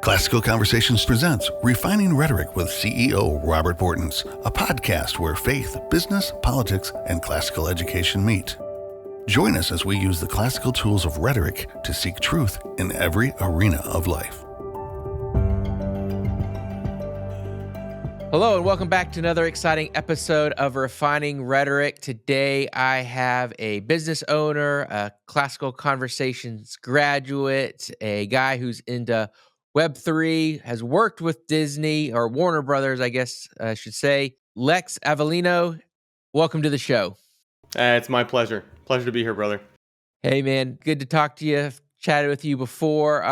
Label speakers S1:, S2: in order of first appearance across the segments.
S1: Classical Conversations presents Refining Rhetoric with CEO Robert Bortons, a podcast where faith, business, politics, and classical education meet. Join us as we use the classical tools of rhetoric to seek truth in every arena of life.
S2: Hello, and welcome back to another exciting episode of Refining Rhetoric. Today, I have a business owner, a classical conversations graduate, a guy who's into Web3, has worked with Disney, or Warner Brothers, I guess I should say. Lex Avellino, welcome to the show.
S3: It's my pleasure. Pleasure to be here, brother.
S2: Hey, man, good to talk to you. I've chatted with you before,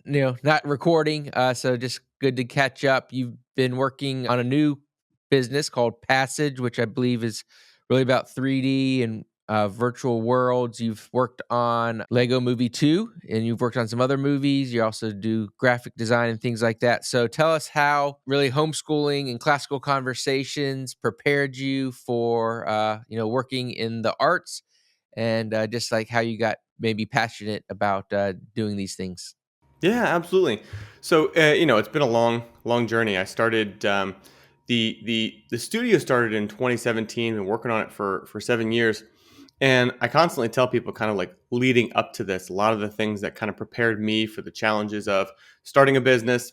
S2: not recording, so just good to catch up. You've been working on a new business called Passage, which I believe is really about 3D and virtual worlds. You've worked on Lego Movie 2, and you've worked on some other movies. You also do graphic design and things like that. So tell us how really homeschooling and classical conversations prepared you for, working in the arts, and just like how you got maybe passionate about doing these things.
S3: Yeah, absolutely. So, it's been a long journey. I started the studio started in 2017 and working on it for 7 years. And I constantly tell people kind of like leading up to this, a lot of the things that kind of prepared me for the challenges of starting a business,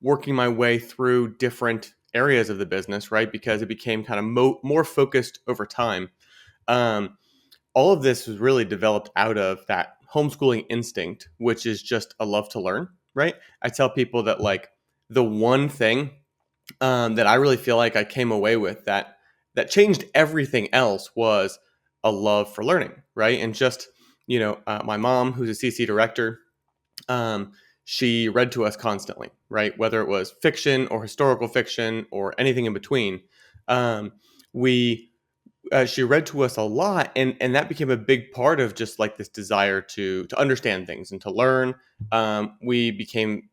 S3: working my way through different areas of the business, right? Because it became kind of more focused over time. All of this was really developed out of that homeschooling instinct, which is just a love to learn, right? I tell people that like the one thing that I really feel like I came away with that changed everything else was a love for learning, right? And just, my mom, who's a CC director, she read to us constantly, right? Whether it was fiction or historical fiction or anything in between. She read to us a lot, and that became a big part of just like this desire to understand things and to learn. We became,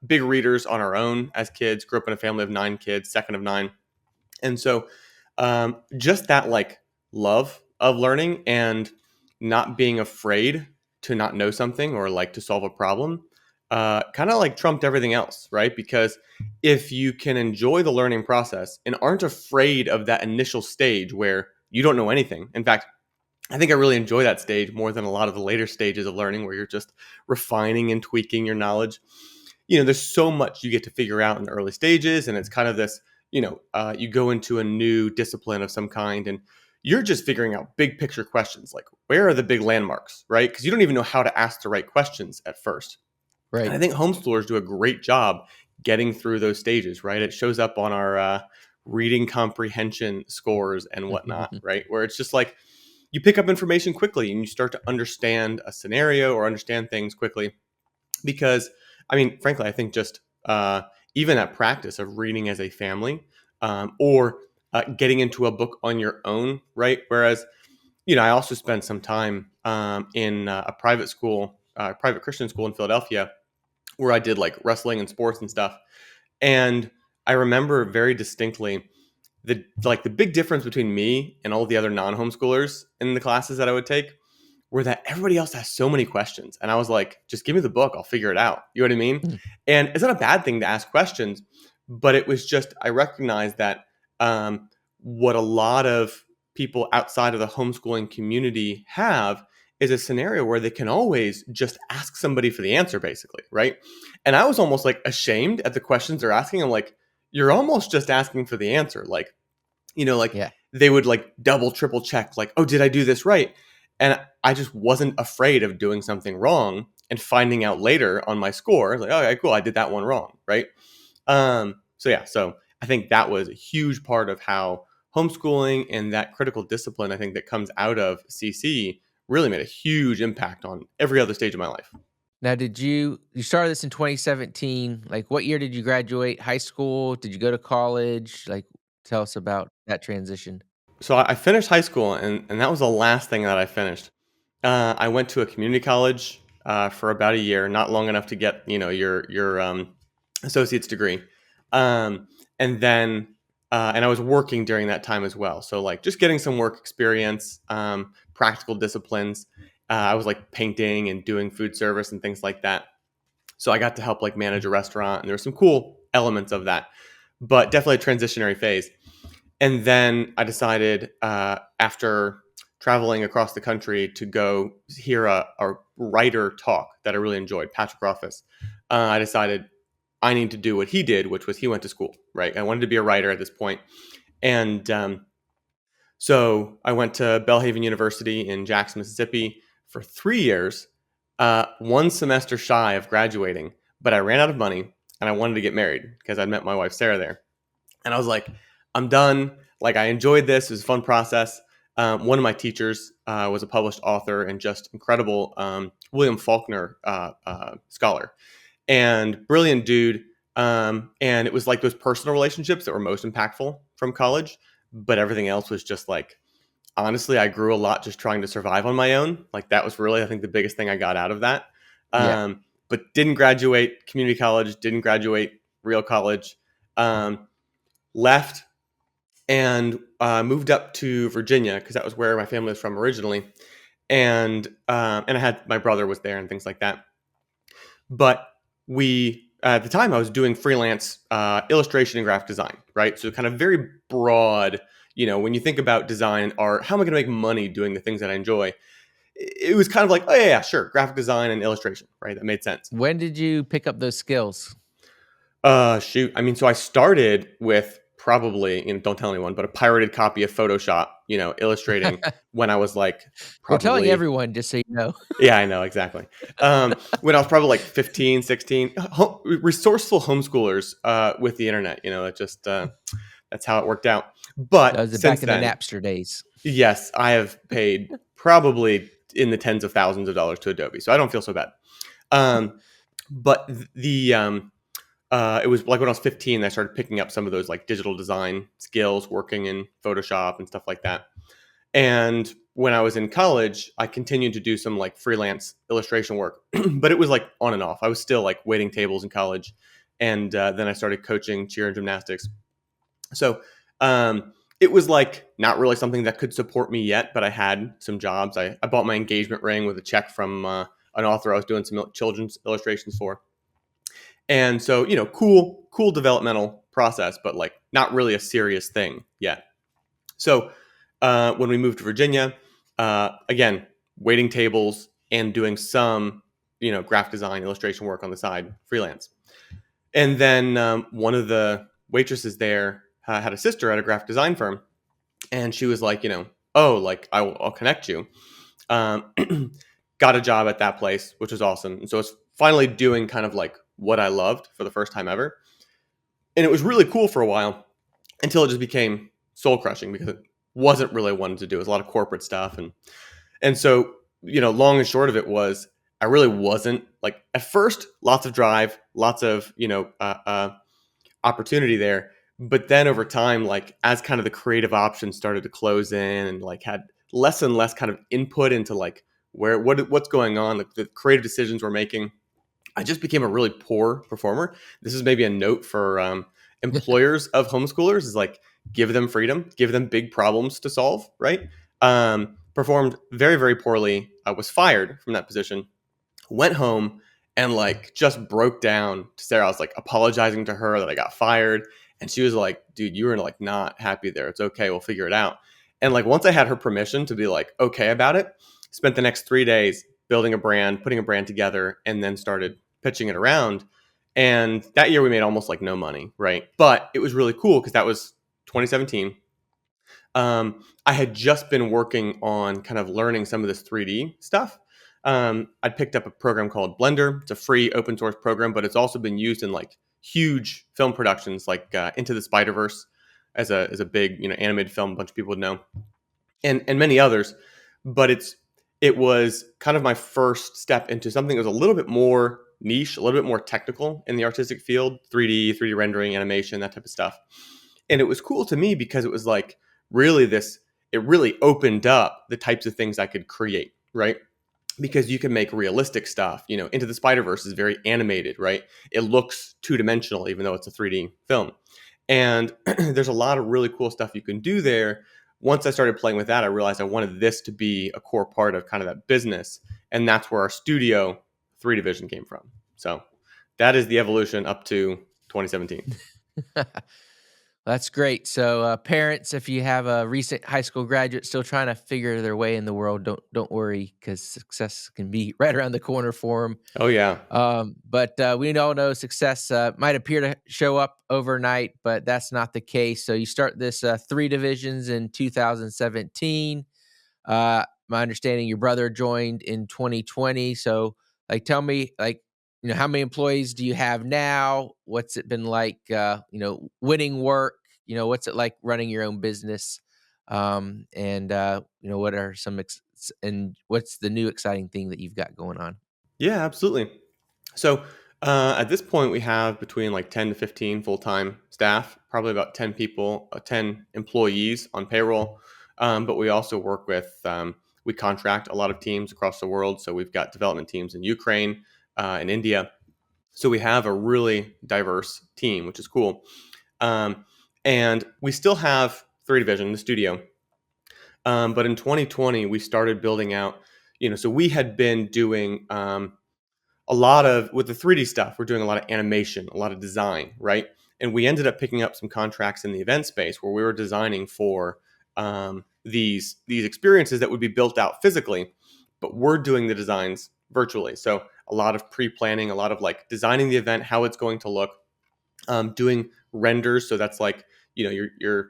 S3: big readers on our own as kids. Grew up in a family of 9 kids, second of 9, and so just that like love of learning and not being afraid to not know something or like to solve a problem kind of like trumped everything else, right? Because if you can enjoy the learning process and aren't afraid of that initial stage where you don't know anything. In fact, I think I really enjoy that stage more than a lot of the later stages of learning where you're just refining and tweaking your knowledge. There's so much you get to figure out in the early stages, and it's kind of this, you go into a new discipline of some kind and you're just figuring out big picture questions like where are the big landmarks, right? Because you don't even know how to ask the right questions at first.
S2: Right.
S3: And I think homeschoolers do a great job getting through those stages, right? It shows up on our reading comprehension scores and whatnot, right? Where it's just like you pick up information quickly and you start to understand a scenario or understand things quickly. Because, frankly, I think just even that practice of reading as a family or getting into a book on your own, right? Whereas, I also spent some time in a private school, private Christian school in Philadelphia, where I did like wrestling and sports and stuff. And I remember very distinctly the big difference between me and all the other non-homeschoolers in the classes that I would take were that everybody else has so many questions. And I was like, just give me the book, I'll figure it out. You know what I mean? Mm. And it's not a bad thing to ask questions, but it was just, I recognized that what a lot of people outside of the homeschooling community have is a scenario where they can always just ask somebody for the answer, basically, right? And I was almost like ashamed at the questions they're asking. I'm like, you're almost just asking for the answer. Like, They would like double, triple check, like, oh, did I do this right? And I just wasn't afraid of doing something wrong and finding out later on my score, like, okay, cool, I did that one wrong, right? So I think that was a huge part of how homeschooling and that critical discipline, I think, that comes out of CC really made a huge impact on every other stage of my life.
S2: Now, you started this in 2017. Like, what year did you graduate high school? Did you go to college? Like, tell us about that transition.
S3: So I finished high school, and that was the last thing that I finished. I went to a community college for about a year, not long enough to get your associate's degree, and then and I was working during that time as well. So like just getting some work experience, practical disciplines. I was like painting and doing food service and things like that. So I got to help like manage a restaurant, and there were some cool elements of that, but definitely a transitionary phase. And then I decided after traveling across the country to go hear a writer talk that I really enjoyed, Patrick Rothfuss. I decided I need to do what he did, which was he went to school, right? I wanted to be a writer at this point. And so I went to Belhaven University in Jackson, Mississippi for 3 years, one semester shy of graduating, but I ran out of money and I wanted to get married because I'd met my wife, Sarah, there. And I was like, I'm done. Like, I enjoyed this. It was a fun process. One of my teachers was a published author and just incredible William Faulkner scholar and brilliant dude. And it was like those personal relationships that were most impactful from college. But everything else was just like, honestly, I grew a lot just trying to survive on my own. Like, that was really, I think, the biggest thing I got out of that. But didn't graduate community college, didn't graduate real college, left and moved up to Virginia because that was where my family was from originally. And I had, my brother was there and things like that. But at the time I was doing freelance illustration and graphic design, right? So kind of very broad, when you think about design and art, how am I going to make money doing the things that I enjoy? It was kind of like, oh yeah, sure. Graphic design and illustration, right? That made sense.
S2: When did you pick up those skills?
S3: Shoot. I mean, so I started with probably, don't tell anyone, but a pirated copy of Photoshop, illustrating when I was like, probably,
S2: we're telling everyone just so you know.
S3: Yeah, I know. Exactly. When I was probably like 15, 16, resourceful homeschoolers with the internet, it just, that's how it worked out. But
S2: that was back in the Napster days. Yes,
S3: I have paid probably in the tens of thousands of dollars to Adobe, so I don't feel so bad. But it was like when I was 15, I started picking up some of those like digital design skills, working in Photoshop and stuff like that. And when I was in college, I continued to do some like freelance illustration work, but it was like on and off. I was still like waiting tables in college. And then I started coaching cheer and gymnastics. So it was like not really something that could support me yet, but I had some jobs. I bought my engagement ring with a check from an author I was doing some children's illustrations for. And so, cool developmental process, but like not really a serious thing yet. So when we moved to Virginia, again, waiting tables and doing some, graphic design, illustration work on the side, freelance. And then one of the waitresses there had a sister at a graphic design firm. And she was like, I'll connect you. Got a job at that place, which was awesome. And so it's finally doing kind of like what I loved for the first time ever. And it was really cool for a while until it just became soul crushing because it wasn't really what I wanted to do. It was a lot of corporate stuff. And so, long and short of it was, I really wasn't like, at first, lots of drive, lots of, opportunity there. But then over time, like as kind of the creative options started to close in and like had less and less kind of input into like what's going on, the creative decisions we're making, I just became a really poor performer. This is maybe a note for employers of homeschoolers, is like, give them freedom, give them big problems to solve, right? Performed very, very poorly. I was fired from that position, went home and like just broke down to Sarah. I was like apologizing to her that I got fired. And she was like, dude, you were like not happy there. It's okay. We'll figure it out. And like, once I had her permission to be like, okay about it, spent the next 3 days building a brand, putting a brand together, and then started pitching it around. And that year we made almost like no money, right? But it was really cool because that was 2017. I had just been working on kind of learning some of this 3D stuff. I'd picked up a program called Blender. It's a free open source program, but it's also been used in like huge film productions like Into the Spider-Verse as a big, animated film a bunch of people would know, and many others. But it was kind of my first step into something that was a little bit more niche, a little bit more technical in the artistic field, 3D rendering, animation, that type of stuff. And it was cool to me because it was like it really opened up the types of things I could create, right? Because you can make realistic stuff. Into the Spider-Verse is very animated, right? It looks two-dimensional, even though it's a 3D film. And there's a lot of really cool stuff you can do there. Once I started playing with that, I realized I wanted this to be a core part of kind of that business. And that's where our Studio 3 division came from. So that is the evolution up to 2017.
S2: That's great. So, parents, if you have a recent high school graduate still trying to figure their way in the world, don't worry, because success can be right around the corner for them.
S3: Oh yeah.
S2: But we all know success might appear to show up overnight, but that's not the case. So you start this 3 divisions in 2017. My understanding, your brother joined in 2020. So, like, tell me, like, how many employees do you have now? What's it been like? Winning work. What's it like running your own business? And what are and what's the new exciting thing that you've got going on?
S3: Yeah, absolutely. So at this point, we have between like 10 to 15 full-time staff, probably about 10 people, 10 employees on payroll. But we also work with, we contract a lot of teams across the world. So we've got development teams in Ukraine and India. So we have a really diverse team, which is cool. And we still have 3 division, the studio. But in 2020, we started building out, so we had been doing a lot of, with the 3D stuff, we're doing a lot of animation, a lot of design, right? And we ended up picking up some contracts in the event space where we were designing for these experiences that would be built out physically, but we're doing the designs virtually. So a lot of pre-planning, a lot of like designing the event, how it's going to look, doing renders. So that's like, you're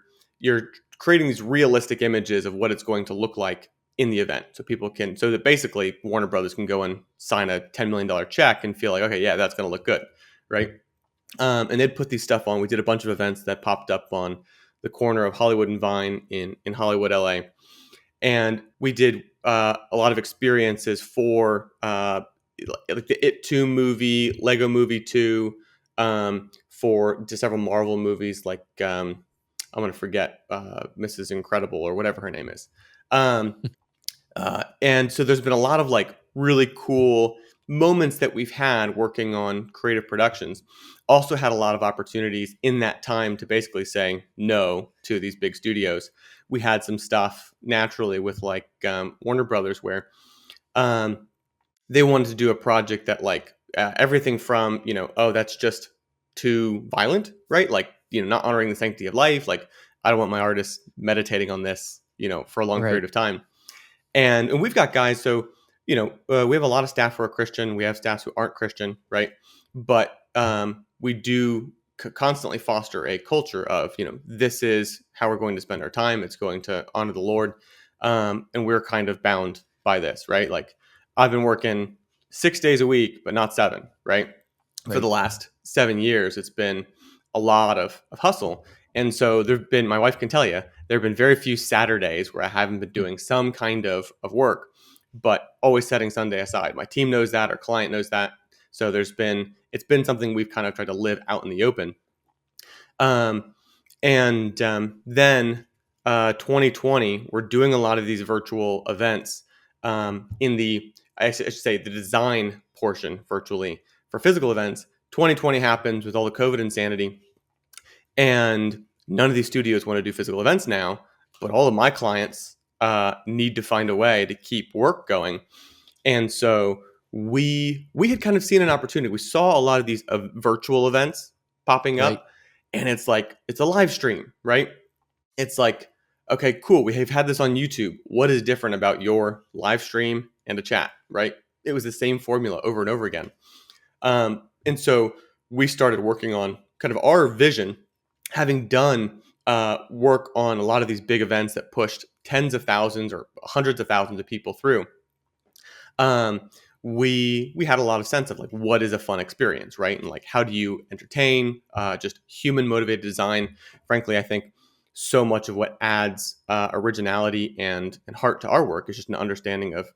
S3: creating these realistic images of what it's going to look like in the event. So that basically Warner Brothers can go and sign a $10 million check and feel like, okay, yeah, that's going to look good. Right. And they'd put these stuff on. We did a bunch of events that popped up on the corner of Hollywood and Vine in Hollywood, LA. And we did a lot of experiences for like the It 2 movie, Lego Movie 2, for several Marvel movies like I'm going to forget Mrs. Incredible or whatever her name is. And so there's been a lot of like really cool moments that we've had working on creative productions. Also had a lot of opportunities in that time to basically say no to these big studios. We had some stuff naturally with like Warner Brothers where they wanted to do a project that like everything from, oh, that's just too violent, right? Like, not honoring the sanctity of life. Like, I don't want my artists meditating on this, for a long period of time. And we've got guys, so, we have a lot of staff who are Christian. We have staff who aren't Christian, right? But we do constantly foster a culture of, this is how we're going to spend our time. It's going to honor the Lord. And we're kind of bound by this, right? Like, I've been working 6 days a week, but not 7, right? For the last 7 years, it's been a lot of hustle. And so my wife can tell you, there have been very few Saturdays where I haven't been doing some kind of work, but always setting Sunday aside. My team knows that, our client knows that. So it's been something we've kind of tried to live out in the open. Then 2020, we're doing a lot of these virtual events I should say the design portion virtually for physical events. 2020 happens with all the COVID insanity. And none of these studios want to do physical events now, but all of my clients need to find a way to keep work going. And so we had kind of seen an opportunity. We saw a lot of these virtual events popping up, and it's like, it's a live stream, right? It's like, okay, cool. We have had this on YouTube. What is different about your live stream and a chat, right? It was the same formula over and over again. And so we started working on kind of our vision, having done work on a lot of these big events that pushed tens of thousands or hundreds of thousands of people through. We had a lot of sense of like, what is a fun experience, right? And like, how do you entertain, just human motivated design? Frankly, I think so much of what adds originality and heart to our work is just an understanding of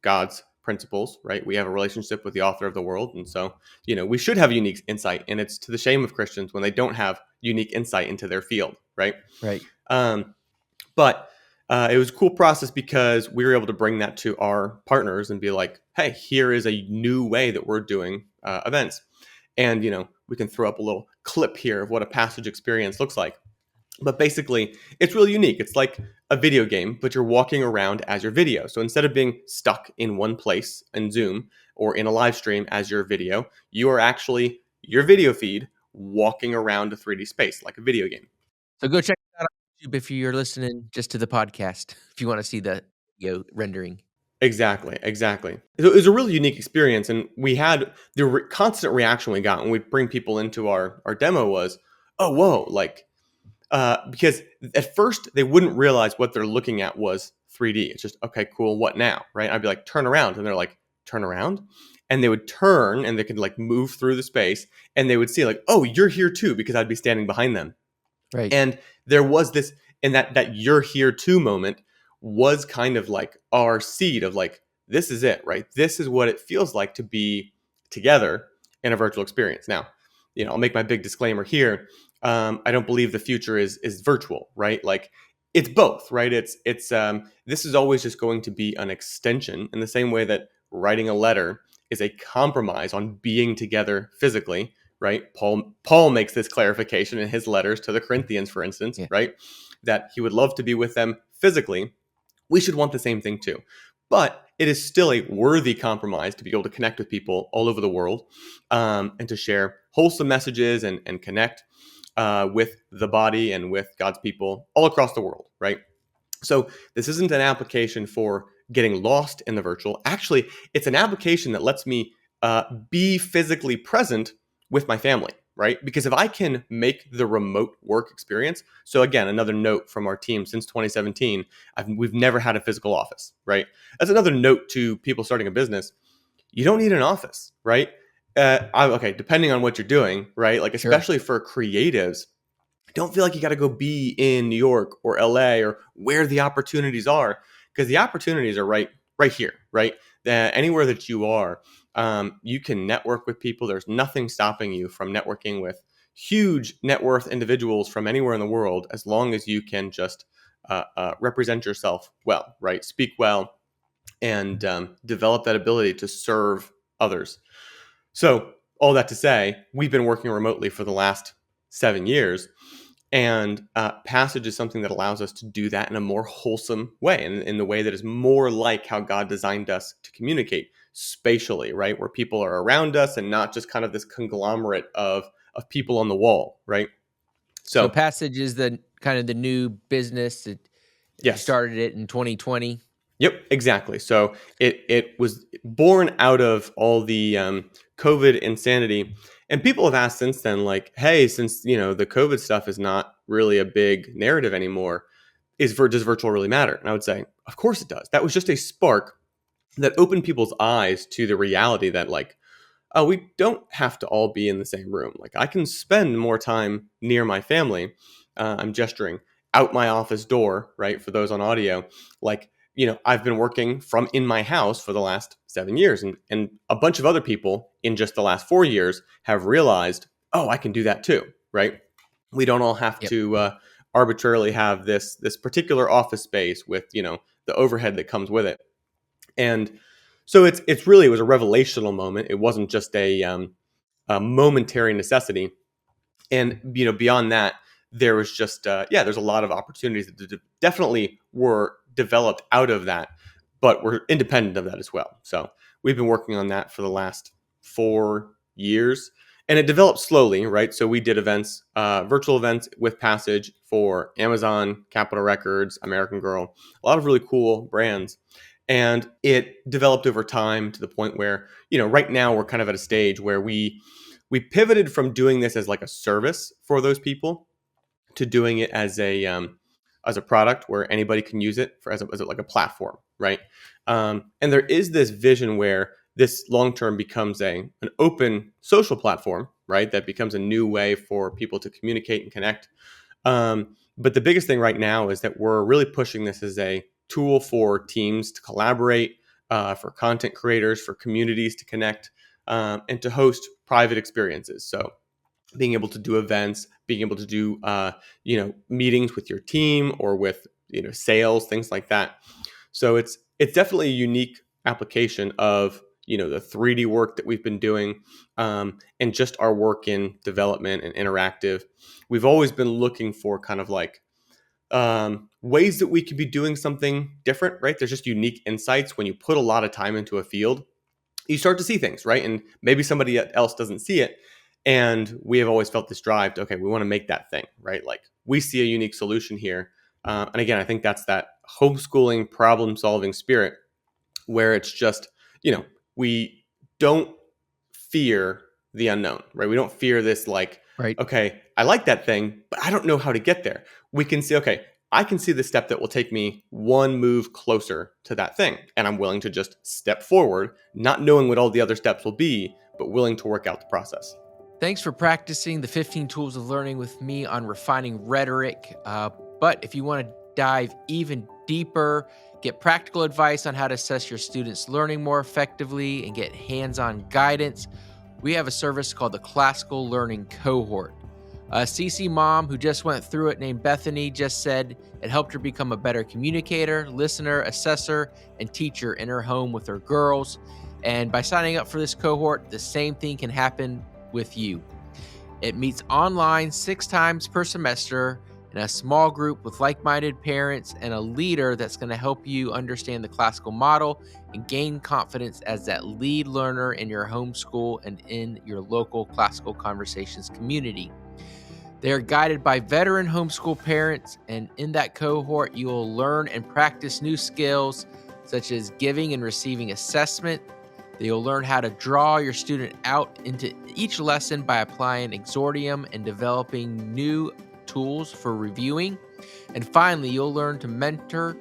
S3: God's principles, right? We have a relationship with the author of the world. And so, we should have unique insight. And it's to the shame of Christians when they don't have unique insight into their field, right?
S2: Right.
S3: But it was a cool process because we were able to bring that to our partners and be like, hey, here is a new way that we're doing events. And, we can throw up a little clip here of what a passage experience looks like. But basically, it's really unique. It's like a video game, but you're walking around as your video. So instead of being stuck in one place in Zoom or in a live stream as your video, you are actually your video feed walking around a 3D space like a video game.
S2: So go check that out on YouTube if you're listening just to the podcast, if you want to see the video rendering.
S3: Exactly. It was a really unique experience, and we had the constant reaction we got when we bring people into our demo was, "Oh, whoa!" Because at first they wouldn't realize what they're looking at was 3D. It's just, okay, cool. What now? Right? I'd be like, turn around, and they're like, turn around, and they would turn, and they could like move through the space, and they would see like, oh, you're here too, because I'd be standing behind them.
S2: Right.
S3: And there was this, and that you're here too moment was kind of like our seed of like, this is it, right? This is what it feels like to be together in a virtual experience. Now, I'll make my big disclaimer here. I don't believe the future is virtual, right? Like it's both, right? It's this is always just going to be an extension in the same way that writing a letter is a compromise on being together physically, right? Paul makes this clarification in his letters to the Corinthians, for instance, right? That he would love to be with them physically. We should want the same thing too. But it is still a worthy compromise to be able to connect with people all over the world and to share wholesome messages and connect with the body and with God's people all across the world, right? So this isn't an application for getting lost in the virtual. Actually, it's an application that lets me be physically present with my family, right? Because if I can make the remote work experience, so again, another note from our team since 2017, we've never had a physical office, right? That's another note to people starting a business. You don't need an office, right? Okay, depending on what you're doing, right? Like especially for creatives, don't feel like you got to go be in New York or LA or where the opportunities are, because the opportunities are right here, right? Anywhere that you are, you can network with people. There's nothing stopping you from networking with huge net worth individuals from anywhere in the world, as long as you can just represent yourself well, right? Speak well, and develop that ability to serve others. So all that to say, we've been working remotely for the last 7 years. And Passage is something that allows us to do that in a more wholesome way, and in the way that is more like how God designed us to communicate spatially, right? Where people are around us and not just kind of this conglomerate of people on the wall, right?
S2: So Passage is the kind of the new business. You started it in 2020.
S3: Yep, exactly. So it was born out of all the COVID insanity. And people have asked since then, like, hey, since, the COVID stuff is not really a big narrative anymore, does virtual really matter? And I would say, of course it does. That was just a spark that opened people's eyes to the reality that, like, oh, we don't have to all be in the same room. Like, I can spend more time near my family. I'm gesturing out my office door, right? For those on audio, like, I've been working from in my house for the last 7 years, and a bunch of other people in just the last 4 years have realized, oh, I can do that too, right? We don't all have to arbitrarily have this particular office space with, the overhead that comes with it. And so it was a revelational moment. It wasn't just a momentary necessity. And, beyond that, there was just, there's a lot of opportunities that definitely were developed out of that, but we're independent of that as well. So we've been working on that for the last 4 years, and it developed slowly, right? So we did events, virtual events with Passage for Amazon, Capitol Records, American Girl, a lot of really cool brands. And it developed over time to the point where, right now we're kind of at a stage where we pivoted from doing this as like a service for those people to doing it as a product where anybody can use it as like a platform, right? And there is this vision where this long term becomes an open social platform, right? That becomes a new way for people to communicate and connect. But the biggest thing right now is that we're really pushing this as a tool for teams to collaborate, for content creators, for communities to connect, and to host private experiences. So being able to do events, being able to do, meetings with your team or with, sales, things like that. So it's definitely a unique application of, the 3D work that we've been doing, and just our work in development and interactive. We've always been looking for kind of like ways that we could be doing something different, right? There's just unique insights when you put a lot of time into a field. You start to see things, right? And maybe somebody else doesn't see it. And we have always felt this drive to, okay, we want to make that thing, right? Like we see a unique solution here. And again, I think that's that homeschooling problem solving spirit where it's just, we don't fear the unknown, right? We don't fear this like,
S2: Right.
S3: okay, I like that thing, but I don't know how to get there. We can see, okay, I can see the step that will take me one move closer to that thing. And I'm willing to just step forward, not knowing what all the other steps will be, but willing to work out the process.
S2: Thanks for practicing the 15 tools of learning with me on refining rhetoric. But if you want to dive even deeper, get practical advice on how to assess your students' learning more effectively, and get hands-on guidance, we have a service called the Classical Learning Cohort. A CC mom who just went through it named Bethany just said it helped her become a better communicator, listener, assessor, and teacher in her home with her girls. And by signing up for this cohort, the same thing can happen with you. It meets online 6 times per semester in a small group with like-minded parents and a leader that's going to help you understand the classical model and gain confidence as that lead learner in your homeschool and in your local classical conversations community. They are guided by veteran homeschool parents, and in that cohort, you will learn and practice new skills such as giving and receiving assessment. You'll learn how to draw your student out into each lesson by applying exordium and developing new tools for reviewing. And finally, you'll learn to mentor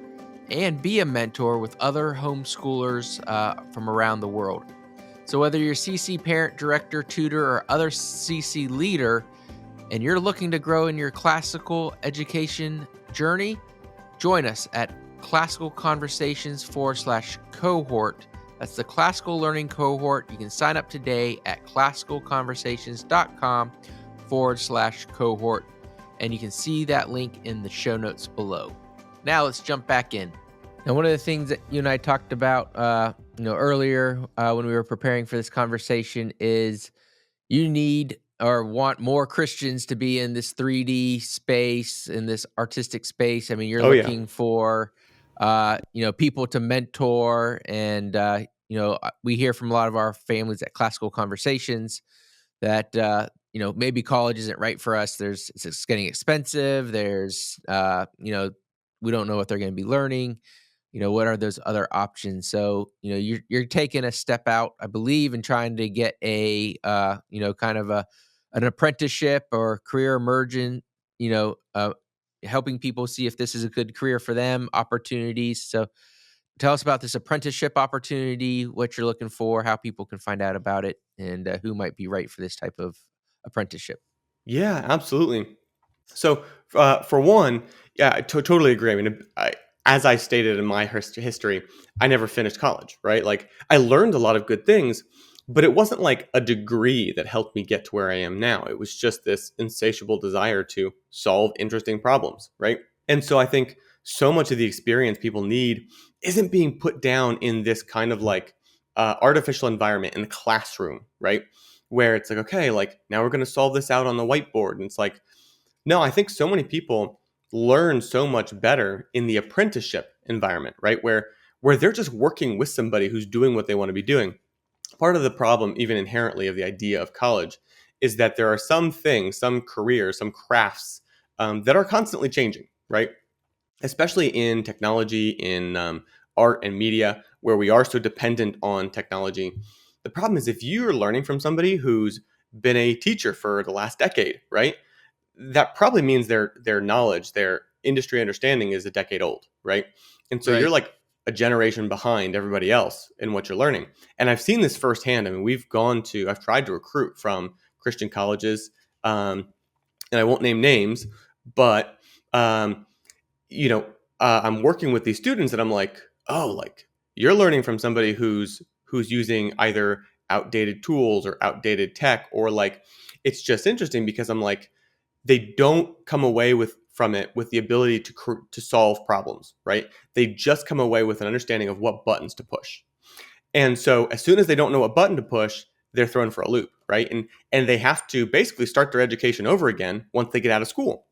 S2: and be a mentor with other homeschoolers from around the world. So whether you're CC parent, director, tutor, or other CC leader, and you're looking to grow in your classical education journey, join us at Classical Conversations /cohort. That's the Classical Learning Cohort. You can sign up today at classicalconversations.com /cohort. And you can see that link in the show notes below. Now let's jump back in. Now, one of the things that you and I talked about, earlier when we were preparing for this conversation is you need or want more Christians to be in this 3D space, in this artistic space. I mean, you're looking for, people to mentor. And, we hear from a lot of our families at Classical Conversations that, maybe college isn't right for us. It's getting expensive. There's, we don't know what they're going to be learning. What are those other options? So, you're taking a step out, I believe, and trying to get a, kind of an apprenticeship or career immersion, helping people see if this is a good career for them, opportunities. So tell us about this apprenticeship opportunity, what you're looking for, how people can find out about it, and who might be right for this type of apprenticeship.
S3: Yeah, absolutely. So for one, yeah, I totally agree. I mean, as I stated in my history, I never finished college, right? Like I learned a lot of good things, but it wasn't like a degree that helped me get to where I am now. It was just this insatiable desire to solve interesting problems, right? And so I think so much of the experience people need isn't being put down in this kind of like artificial environment in the classroom, right? Where it's like, okay, like now we're going to solve this out on the whiteboard. And it's like, no, I think so many people learn so much better in the apprenticeship environment, right? Where they're just working with somebody who's doing what they want to be doing. Part of the problem, even inherently, of the idea of college is that there are some things, some careers, some crafts that are constantly changing, right? Especially in technology, in art and media, where we are so dependent on technology. The problem is if you're learning from somebody who's been a teacher for the last decade, right? That probably means their knowledge, their industry understanding is a decade old, right? And so you're like a generation behind everybody else in what you're learning. And I've seen this firsthand. I mean, I've tried to recruit from Christian colleges, and I won't name names, but I'm working with these students and I'm like, oh, like you're learning from somebody who's using either outdated tools or outdated tech, or like, it's just interesting because I'm like, they don't come away from it with the ability to solve problems, right? They just come away with an understanding of what buttons to push. And so as soon as they don't know what button to push, they're thrown for a loop, right? And they have to basically start their education over again once they get out of school.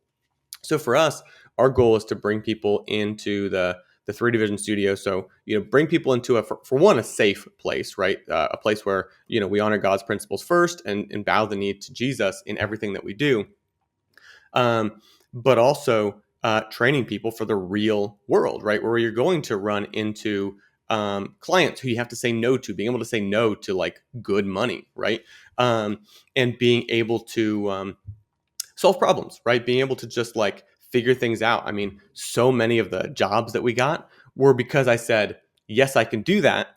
S3: So for us, our goal is to bring people into the 3D Vision studio. So, bring people into for one, a safe place, right? A place where, we honor God's principles first and bow the knee to Jesus in everything that we do. But also training people for the real world, right? Where you're going to run into clients who you have to say no to, being able to say no to like good money, right? And being able to solve problems, right? Being able to just like figure things out. I mean, so many of the jobs that we got were because I said, yes, I can do that,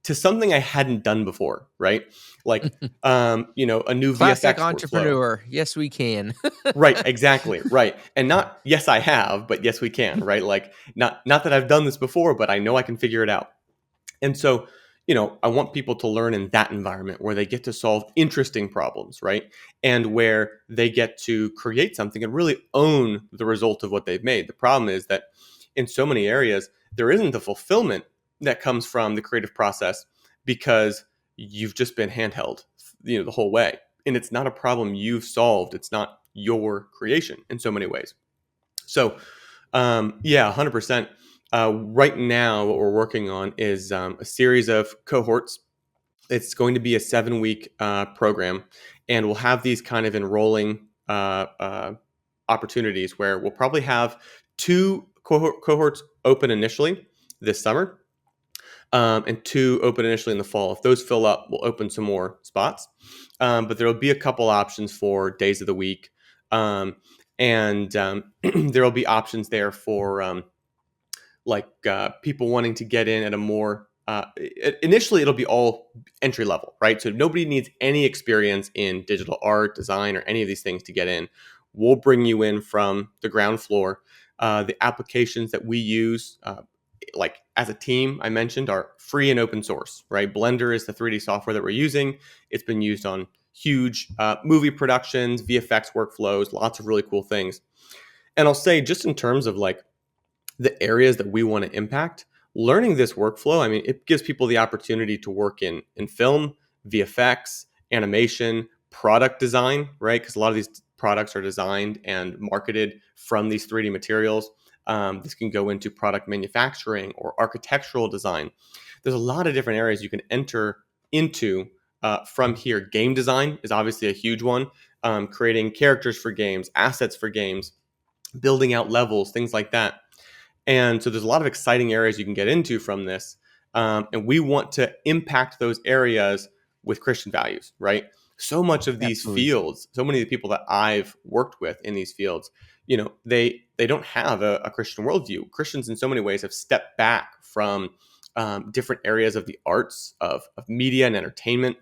S3: to something I hadn't done before, right? Like, a new
S2: Classic
S3: VFX workflow.
S2: entrepreneur. Yes, we can.
S3: Right, exactly, right. And not, yes, I have, but yes, we can, right? Like, not that I've done this before, but I know I can figure it out. And so, I want people to learn in that environment where they get to solve interesting problems, right? And where they get to create something and really own the result of what they've made. The problem is that in so many areas, there isn't the fulfillment that comes from the creative process because you've just been handheld, the whole way. And it's not a problem you've solved. It's not your creation in so many ways. So, 100%. Right now, what we're working on is a series of cohorts. It's going to be a 7-week program, and we'll have these kind of enrolling opportunities where we'll probably have 2 cohorts open initially this summer, and 2 open initially in the fall. If those fill up, we'll open some more spots. But there will be a couple options for days of the week, and there will be options there for people wanting to get in at a more initially it'll be all entry level, right? So nobody needs any experience in digital art, design, or any of these things to get in. We'll bring you in from the ground floor. The applications that we use, like as a team, I mentioned, are free and open source, right? Blender is the 3D software that we're using. It's been used on huge movie productions, VFX workflows, lots of really cool things. And I'll say, just in terms of like the areas that we want to impact, learning this workflow, I mean, it gives people the opportunity to work in film, VFX, animation, product design, right? Because a lot of these products are designed and marketed from these 3D materials. This can go into product manufacturing or architectural design. There's a lot of different areas you can enter into from here. Game design is obviously a huge one. Creating characters for games, assets for games, building out levels, things like that. And so there's a lot of exciting areas you can get into from this. And we want to impact those areas with Christian values, right? So much of these fields, so many of the people that I've worked with in these fields, they don't have a Christian worldview. Christians in so many ways have stepped back from different areas of the arts, of media and entertainment.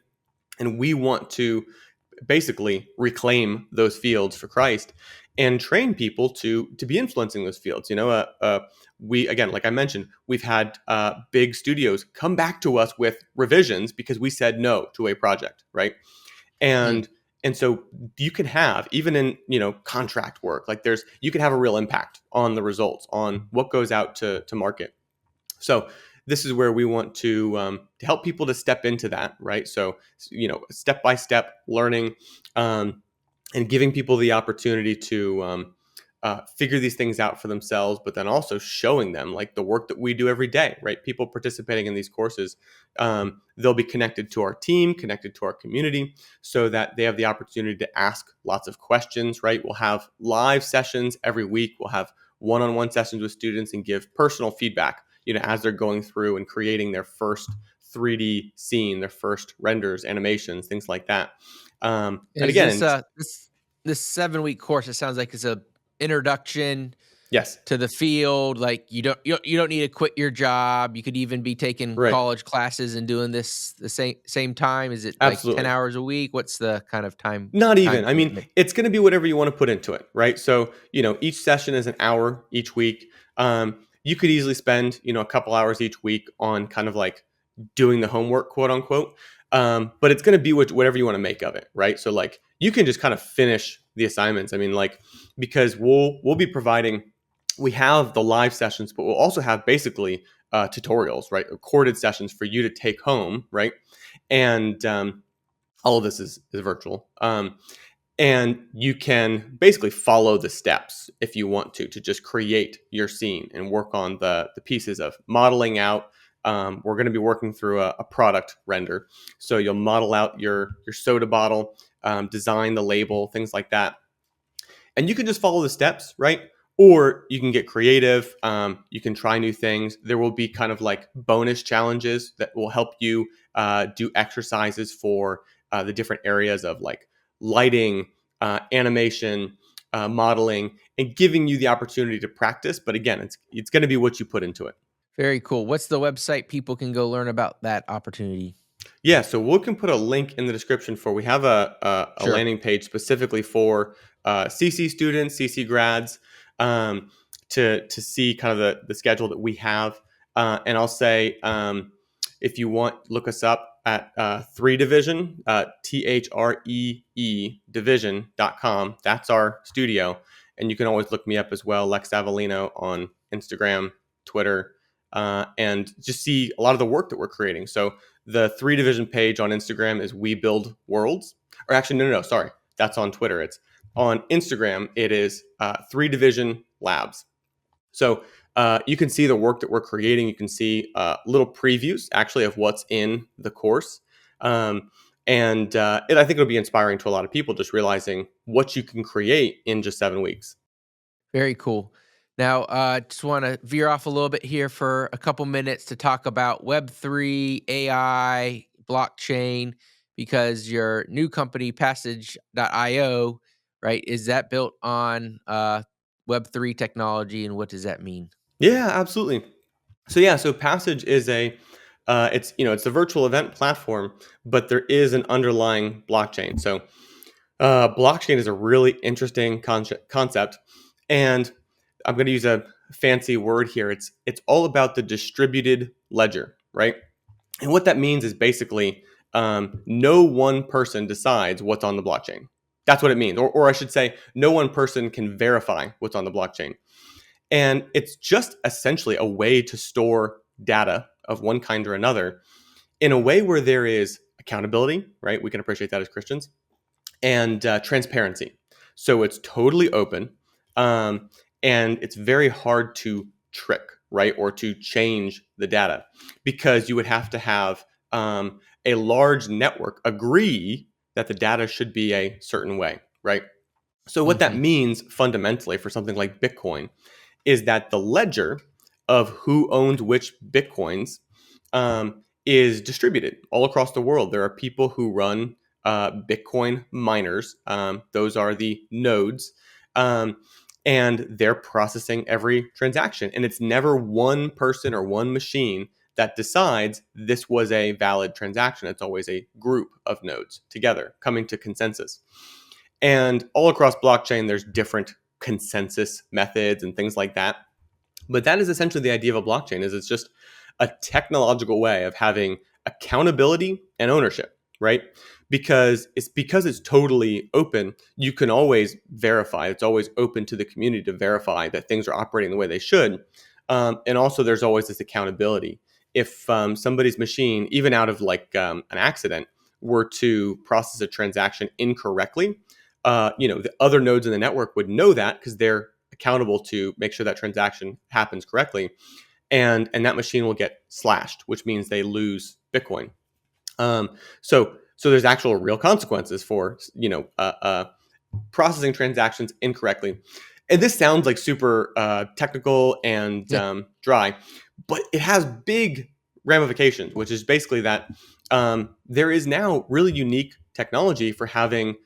S3: And we want to basically reclaim those fields for Christ and train people to be influencing those fields. We, again, like I mentioned, we've had big studios come back to us with revisions because we said no to a project, right? And so you can have, even in contract work, like you can have a real impact on the results, on what goes out to market. So this is where we want to help people to step into that, right? So step by step learning, and giving people the opportunity to figure these things out for themselves, but then also showing them like the work that we do every day, right? People participating in these courses, they'll be connected to our team, connected to our community, so that they have the opportunity to ask lots of questions, right? We'll have live sessions every week. We'll have one-on-one sessions with students and give personal feedback, as they're going through and creating their first 3D scene, their first renders, animations, things like that. And again,
S2: this 7-week course, it sounds like it's a introduction
S3: yes
S2: to the field. Like you don't need to quit your job. You could even be taking college classes and doing this the same time. Is it
S3: Absolutely.
S2: like 10 hours a week? What's the kind of time?
S3: Not even. I mean, it's going to be whatever you want to put into it, right? So, each session is an hour each week. You could easily spend, a couple hours each week on kind of like doing the homework, quote unquote. But it's going to be whatever you want to make of it, right? So like you can just kind of finish the assignments. I mean, like, because we'll be providing, we have the live sessions, but we'll also have basically tutorials, right? Recorded sessions for you to take home, right? And all of this is virtual. And you can basically follow the steps if you want to just create your scene and work on the pieces of modeling out. We're going to be working through a product render. So you'll model out your soda bottle, design the label, things like that. And you can just follow the steps, right? Or you can get creative. You can try new things. There will be kind of like bonus challenges that will help you do exercises for the different areas of like lighting, animation, modeling, and giving you the opportunity to practice. But again, it's going to be what you put into it.
S2: Very cool. What's the website people can go learn about that opportunity?
S3: Yeah, so we can put a link in the description for. We have a
S2: Sure.
S3: landing page specifically for CC students, CC grads, to see kind of the schedule that we have. And I'll say, if you want, look us up at 3Division, THREE division.com. That's our studio. And you can always look me up as well, Lex Avellino on Instagram, Twitter, and just see a lot of the work that we're creating. So the 3Division page on Instagram is We Build Worlds. Or actually, no, sorry. That's on Twitter. It's on Instagram. It is 3Division Labs. So you can see the work that we're creating. You can see little previews, actually, of what's in the course. I think it'll be inspiring to a lot of people, just realizing what you can create in just 7 weeks.
S2: Very cool. Now, just want to veer off a little bit here for a couple minutes to talk about Web3, AI, blockchain, because your new company, Passage.io, right, is that built on Web3 technology, and what does that mean?
S3: Yeah, absolutely. So Passage is it's a virtual event platform, but there is an underlying blockchain. So blockchain is a really interesting concept, and I'm going to use a fancy word here. It's all about the distributed ledger, right? And what that means is basically no one person decides what's on the blockchain. That's what it means. Or I should say, no one person can verify what's on the blockchain. And it's just essentially a way to store data of one kind or another in a way where there is accountability, right? We can appreciate that as Christians, and transparency. So it's totally open, and it's very hard to trick, right? Or to change the data, because you would have to have a large network agree that the data should be a certain way, right? So what that means fundamentally for something like Bitcoin is that the ledger of who owned which Bitcoins is distributed all across the world. There are people who run Bitcoin miners. Those are the nodes. And they're processing every transaction. And it's never one person or one machine that decides this was a valid transaction. It's always a group of nodes together coming to consensus. And all across blockchain, there's different consensus methods and things like that. But that is essentially the idea of a blockchain. Is it's just a technological way of having accountability and ownership, right? Because it's totally open, you can always verify. It's always open to the community to verify that things are operating the way they should. And also, there's always this accountability. If somebody's machine, even out of like an accident, were to process a transaction incorrectly, the other nodes in the network would know that because they're accountable to make sure that transaction happens correctly, and that machine will get slashed, which means they lose Bitcoin. So there's actual real consequences for processing transactions incorrectly. And this sounds like super technical and dry, but it has big ramifications, which is basically that there is now really unique technology for having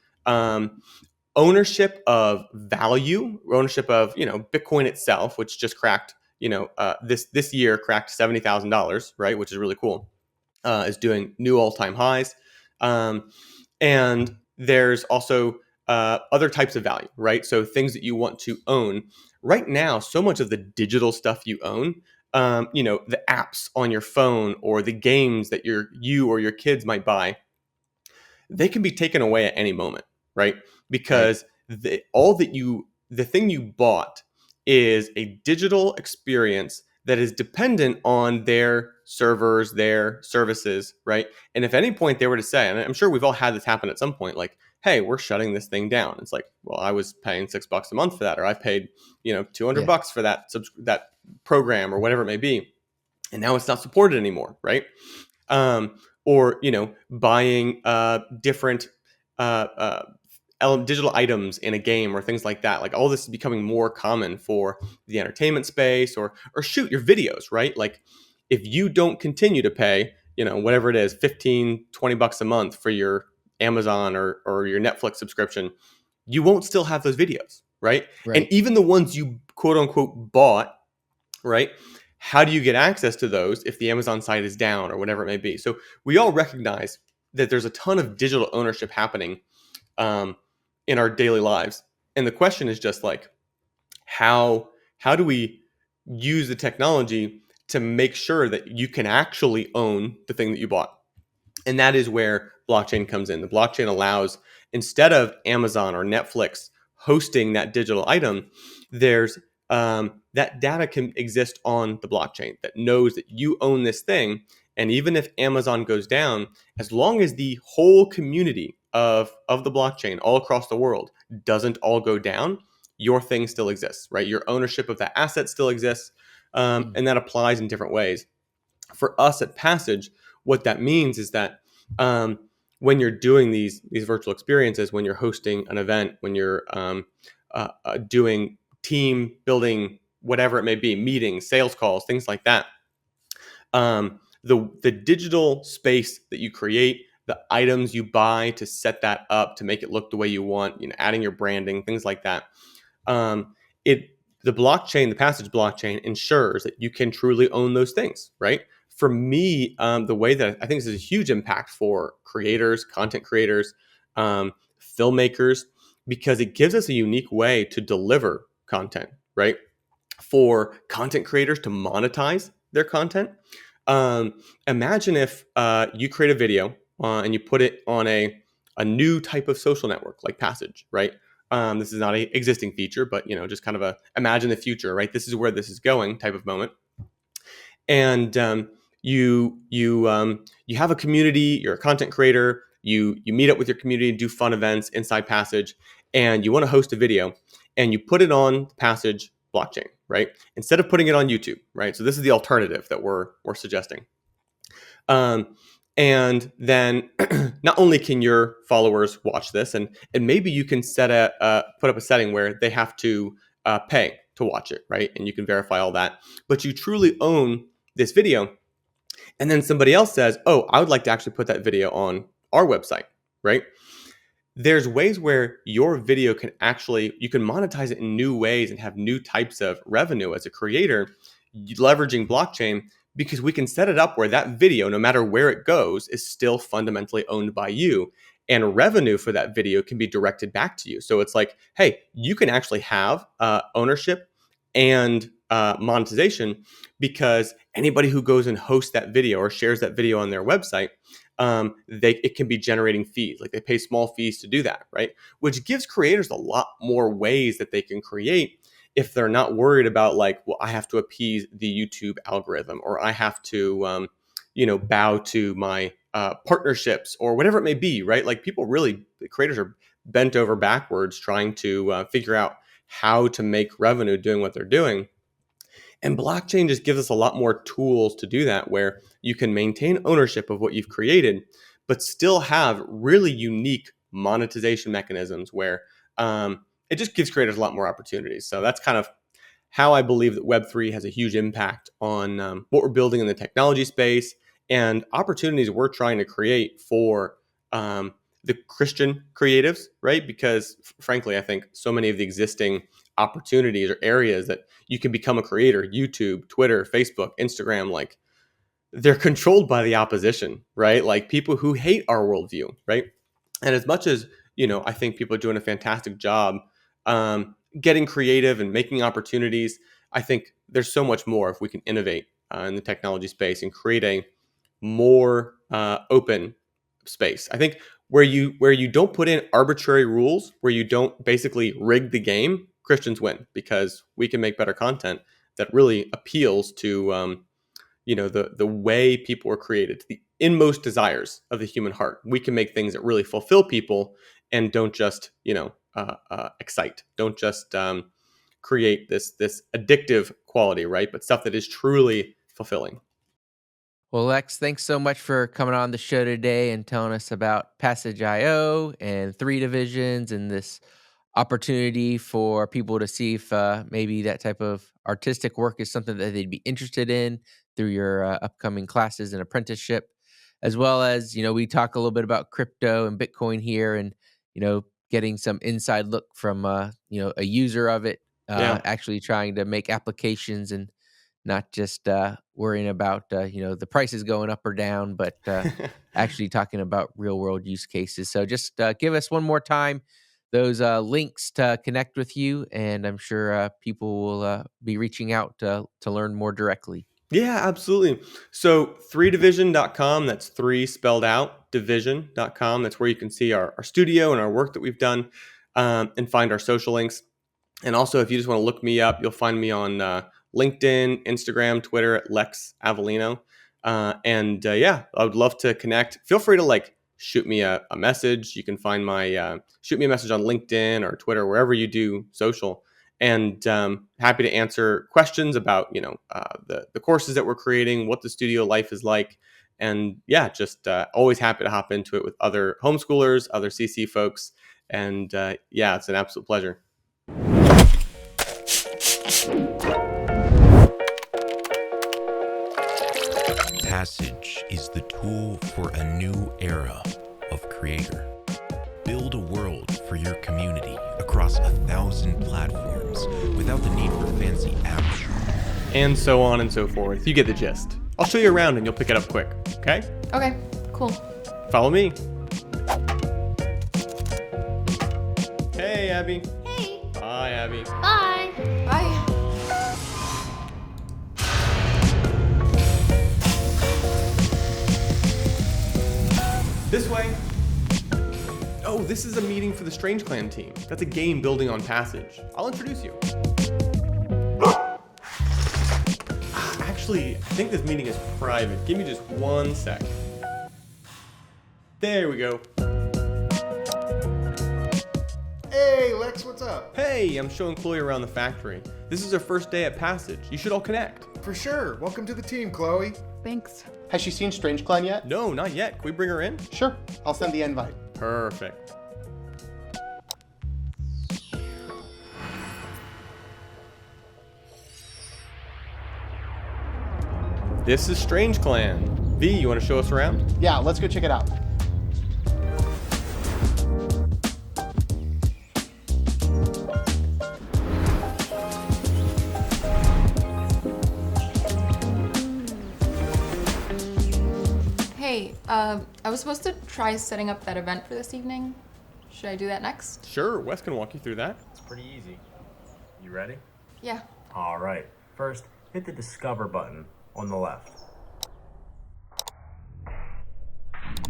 S3: ownership of value, ownership of Bitcoin itself, which just cracked this year cracked $70,000, right, which is really cool. Is doing new all-time highs, and there's also other types of value, right? So things that you want to own. Right now, so much of the digital stuff you own, the apps on your phone or the games that you or your kids might buy, they can be taken away at any moment, right? Because the thing you bought is a digital experience that is dependent on their servers, their services, right? And if at any point they were to say, and I'm sure we've all had this happen at some point, like, hey, we're shutting this thing down. It's like, well, I was paying $6 a month for that, or I paid, $200 for that program or whatever it may be. And now it's not supported anymore. Right. Or, buying different uh, digital items in a game or things like that. Like all this is becoming more common for the entertainment space, or shoot your videos, right? Like if you don't continue to pay, whatever it is, 15, $20 a month for your Amazon or your Netflix subscription, you won't still have those videos, right? And even the ones you quote unquote bought, right? How do you get access to those if the Amazon site is down or whatever it may be? So we all recognize that there's a ton of digital ownership happening in our daily lives. And the question is just like, how do we use the technology to make sure that you can actually own the thing that you bought? And that is where blockchain comes in. The blockchain allows, instead of Amazon or Netflix hosting that digital item, there's that data can exist on the blockchain that knows that you own this thing. And even if Amazon goes down, as long as the whole community of the blockchain all across the world doesn't all go down, your thing still exists, right? Your ownership of that asset still exists. And that applies in different ways. For us at Passage, what that means is that when you're doing these virtual experiences, when you're hosting an event, when you're doing team building, whatever it may be, meetings, sales calls, things like that, the digital space that you create, the items you buy to set that up to make it look the way you want, adding your branding, things like that. The blockchain, the Passage blockchain, ensures that you can truly own those things, right? For me, the way that I think this is a huge impact for creators, content creators, filmmakers, because it gives us a unique way to deliver content, right? For content creators to monetize their content. Imagine if you create a video and you put it on a new type of social network like Passage, right? This is not an existing feature, but just kind of imagine the future, right? This is where this is going type of moment. And you have a community. You're a content creator. You meet up with your community, do fun events inside Passage, and you want to host a video, and you put it on Passage blockchain, right? Instead of putting it on YouTube, right? So this is the alternative that we're suggesting. And then not only can your followers watch this, and maybe you can put up a setting where they have to pay to watch it, right? And you can verify all that, but you truly own this video. And then somebody else says, oh, I would like to actually put that video on our website, right? There's ways where your video you can monetize it in new ways and have new types of revenue as a creator, leveraging blockchain, because we can set it up where that video, no matter where it goes, is still fundamentally owned by you. And revenue for that video can be directed back to you. So it's like, hey, you can actually have ownership and monetization, because anybody who goes and hosts that video or shares that video on their website, it can be generating fees. Like they pay small fees to do that, right? Which gives creators a lot more ways that they can create if they're not worried about like, well, I have to appease the YouTube algorithm, or I have to, bow to my partnerships or whatever it may be, right? Like the creators are bent over backwards trying to figure out how to make revenue doing what they're doing. And blockchain just gives us a lot more tools to do that, where you can maintain ownership of what you've created, but still have really unique monetization mechanisms where it just gives creators a lot more opportunities. So that's kind of how I believe that Web3 has a huge impact on what we're building in the technology space and opportunities we're trying to create for the Christian creatives, right? Because frankly, I think so many of the existing opportunities or areas that you can become a creator, YouTube, Twitter, Facebook, Instagram, like they're controlled by the opposition, right? Like people who hate our worldview, right? And as much as, I think people are doing a fantastic job getting creative and making opportunities, I think there's so much more if we can innovate in the technology space and create a more open space. I think where you don't put in arbitrary rules, where you don't basically rig the game, Christians win, because we can make better content that really appeals to the way people are created, to the inmost desires of the human heart. We can make things that really fulfill people and don't just, excite. Don't just create this addictive quality, right? But stuff that is truly fulfilling.
S2: Well, Lex, thanks so much for coming on the show today and telling us about Passage.io and 3 divisions and this opportunity for people to see if maybe that type of artistic work is something that they'd be interested in through your upcoming classes and apprenticeship, as well as, we talk a little bit about crypto and Bitcoin here and, getting some inside look from, a user of it,
S3: Yeah.
S2: actually trying to make applications and not just worrying about the prices going up or down, but actually talking about real world use cases. So just give us one more time those links to connect with you, and I'm sure people will be reaching out to learn more directly.
S3: Yeah, absolutely. So 3division.com, that's 3 spelled out, division.com. That's where you can see our studio and our work that we've done, and find our social links. And also, if you just want to look me up, you'll find me on LinkedIn, Instagram, Twitter at Lex Avellino. Yeah, I would love to connect. Feel free to shoot me a message. You can find my shoot me a message on LinkedIn or Twitter, wherever you do social. And happy to answer questions about the courses that we're creating, what the studio life is like, and yeah, just always happy to hop into it with other homeschoolers, other CC folks, and yeah, it's an absolute pleasure.
S4: Passage is the tool for a new era of creator. Build a world for your community across 1,000 platforms without the need for fancy apps.
S3: And so on and so forth. You get the gist. I'll show you around and you'll pick it up quick, okay?
S5: Okay, cool.
S3: Follow me. Hey, Abby.
S5: Hey.
S3: Bye, Abby.
S5: Bye. Bye.
S3: This way. Oh, this is a meeting for the Strange Clan team. That's a game building on Passage. I'll introduce you. Actually, I think this meeting is private. Give me just 1 sec. There we go.
S6: Hey, Lex, what's up?
S3: Hey, I'm showing Chloe around the factory. This is her first day at Passage. You should all connect.
S6: For sure. Welcome to the team, Chloe.
S7: Thanks. Has she seen Strange Clan yet?
S3: No, not yet. Can we bring her in?
S7: Sure. I'll send the invite.
S3: Perfect. This is Strange Clan. V, you want to show us around?
S7: Yeah, let's go check it out.
S5: Hey, I was supposed to try setting up that event for this evening. Should I do that next?
S3: Sure, Wes can walk you through that.
S8: It's pretty easy. You ready?
S5: Yeah.
S8: All right. First, hit the Discover button on the left.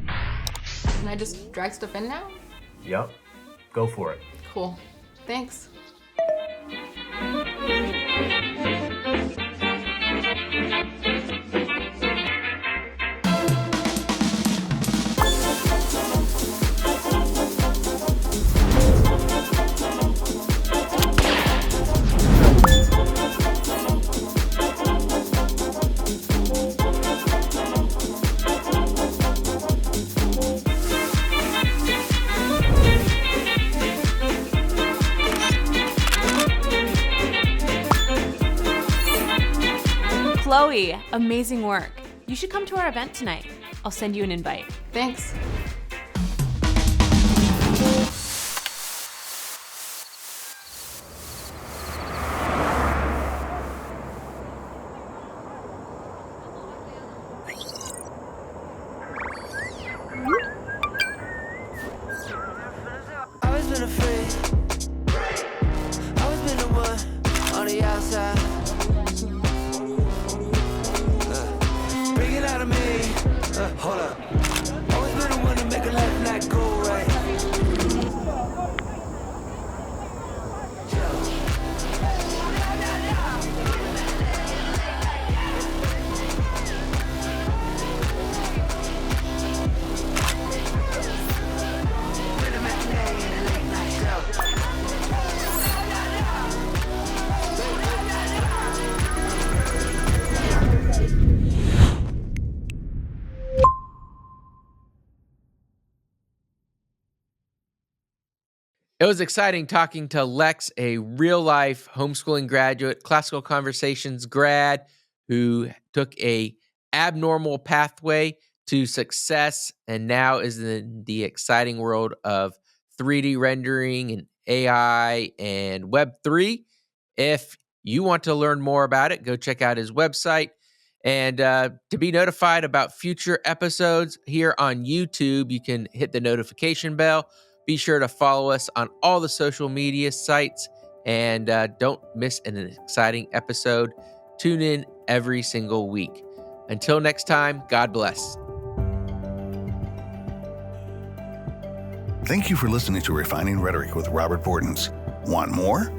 S5: Can I just drag stuff in now?
S8: Yep. Go for it.
S5: Cool. Thanks.
S9: Chloe, amazing work. You should come to our event tonight. I'll send you an invite.
S5: Thanks.
S10: Always been afraid. Always been the one on the outside. Bring it out of me. Hold up. Always been the one to make
S2: It was exciting talking to Lex, a real-life homeschooling graduate, classical conversations grad, who took a abnormal pathway to success and now is in the exciting world of 3D rendering and AI and Web3. If you want to learn more about it, go check out his website. And to be notified about future episodes here on YouTube, you can hit the notification bell. Be sure to follow us on all the social media sites and don't miss an exciting episode. Tune in every single week. Until next time, God bless.
S1: Thank you for listening to Refining Rhetoric with Robert Bortons. Want more?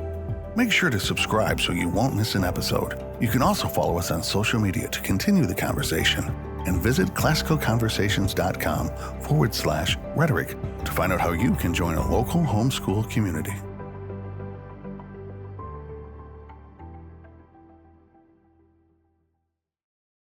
S1: Make sure to subscribe so you won't miss an episode. You can also follow us on social media to continue the conversation. And visit classicalconversations.com/rhetoric to find out how you can join a local homeschool community.